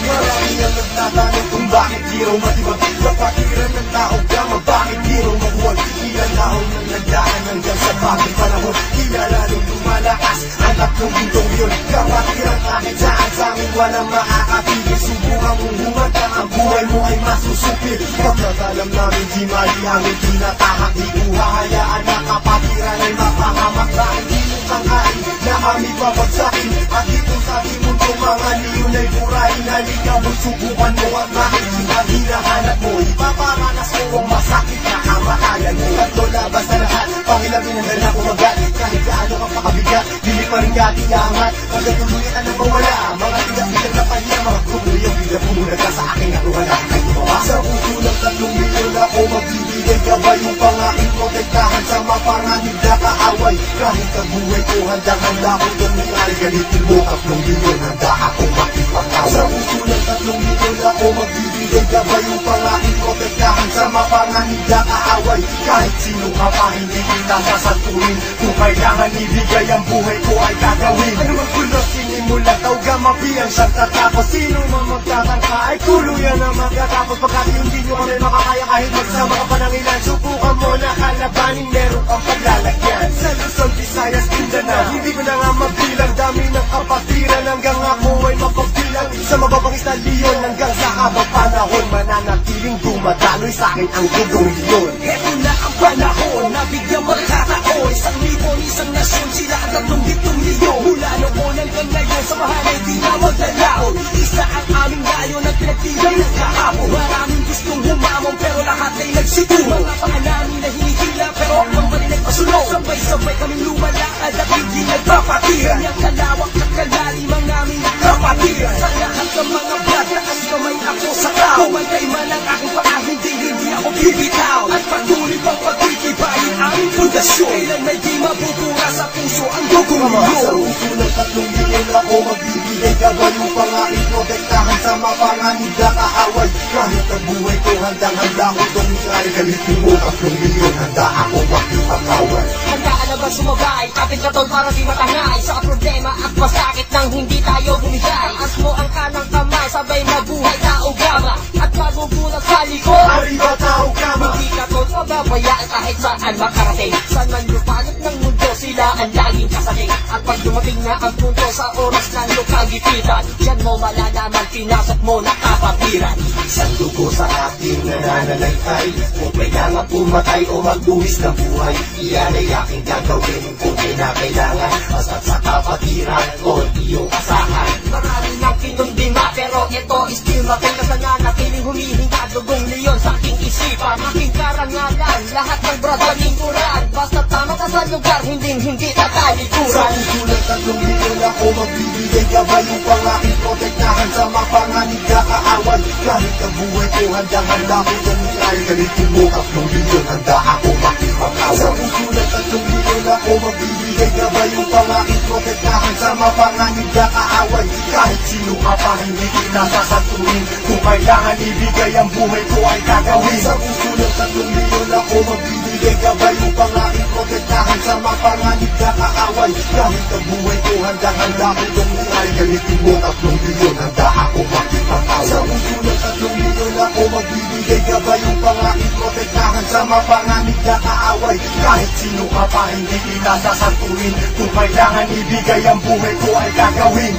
Marami ang nagtatanong kung bakit di raw matibag. Kapatiran ng tao gama, bakit di raw mabuwag. Ilalahon ng nagdaan hanggang sa bagong panahon. Kilala nung lumalakas ang tatlong bintong yun. Kapatiran kahit saan sa amin walang makakapigil. Subukan mong humanda, ang buhay mo ay masusupil. Pagkakalam namin di mali ang tinatahak. Di ko hahayaan na kapatiran ay mapahamak. Dahil di mo tangkain na kami babagsakin. At dito sa ating mundo mga niyon ay burahin. Halika mo, subukan mo at makikita ang hinahanap mo. Ipaparanas mo ang masakit na kamatayan mo. At labas na lahat, pangilamin ang dala ko magat. Kahit gaano ka pakabigat, dili pa rin kating angat. Pagkatuluyan ka na mawala, mga tigas-tigas na pahiya. Mga kukuloy ang bigla pumulag ka sa aking nakuha na kay tumawa. Sa puso ng 3 milyon ako magbibigay. Gabay yung pangaking protektahan sa mapanganib na kaaway. Kahit kabuhay ko handang-handa ko tumingay. Galitin mo 3 milyon, handa ako makipagkaway. Sa puso ng 3 milyon ako magbibigay. Gabay yung pangaking protektahan sa mapanganib na kaaway. Kahit sino ka pa hindi kita sasantuin. Kung kailangan ibigay ang buhay ko ay gagawin. Ano man gulo sinimula, tawga mabiyang siyang tatapos. Sino man magtatangka ay tuluyan na magtatapos. Pagkat hindi nyo kami makakaya kahit magsama ka pa ng ilan. Subukan mo na kalabanin, meron kang paglalagyan. Sa Luzon, Visayas, Mindanao, hindi ko na nga mabilang. Dami ng kapatiran hanggang ako ay mapagbilang. Sa mababangis na leon hanggang sa habang panahon. Mananatiling dumadaloy sa akin ang dugong leon. Eto na ang panahon na bigyang magkataon. 1,000 nasyon, sila ang 3 milyon. Mula noon hanggang ngayon, samahan ay di na maglalaon. Isa ang aming layon at pinagtibay ng kahapon. Maraming gustong humamon pero lahat ay nagsiguro. Mga paa namin na hinihila pero ang mali nagpasunod. Sabay-sabay kaming lumalakad at hindi nagpapatira. Kanyang kalawak at kalalim ang aming kapatira. Sa lahat ng mga taas kamay ako sa tao. Kumantay man ang aking paa, hindi ako bibitaw. At patuloy pang pagtitibayin aming pundasyon. Kailan may di mabubura sa puso ang dugong milyon. Sa puso ng 3 milyon ako magbibigay. Gabay yung pangaking protektahan sa mapanganib na kaaway. Kahit ang buhay ko handang-handa ko tumingay. Galitin mo 3 milyon, handa ako makipagkaway. Handaan na ba sumabay? Kapit ka tol para di matangay. Sa problema at masakit nang hindi tayo bumigay. Taas mo ang kanang kamay, sabay mabuhay tao gama. At magugulat sa likod, Arriba tao kama. hindi ka tol mababayaan kahit saan makarating. Saan man lupalot ng mundo, sila ang laging kasaling. At pag dumating na ang punto sa oras ng lukagipitan, diyan mo malalaman pinasok mo na kapatiran. Sa dugo sa aking nananalaytay. Kung kailangan pumatay o magbuwis ng buhay, iyan ay aking gagawin kung kinakailangan. Basta't sa kapatiran ko iyong asahan. Marami nang kinundima pero ito still matingas na nanatiling humihinga dugong leon sa aking isipan. Aking karangalan, lahat ng brada lingkuran. Basta tama ka sa lugar, hindi Sa tatalikuran. puso ng 3 milyon ako magbibigay. Gabay yung pangaking protektahan sa mapanganib na kaaway. Kahit ang buhay ko handang-handa ko tumingay. Galitin mo 3 milyon, handa ako makipagkaway. Sa puso ng 3 milyon ako magbibigay. Gabay yung pangaking protektahan sa mapanganib na kaaway. Kahit sino ka pa hindi kita sasantuin. Kung kailangan ibigay ang buhay ko ay gagawin. Sa puso ng 3 milyon ako magbibigay. Gabay yung pangaking protektahan sa mapanganib na kaaway. Kahit ang buhay ko handang-handa ko tumingay. Galitin mo 3 milyon, handa ako makipagkaway. Sa puso ng 3 milyon ako magbibigay. Gabay yung pangaking protektahan sa mapanganib na kaaway. Kahit sino ka pa hindi kita sasantuin. Kung kailangan ibigay ang buhay ko ay gagawin.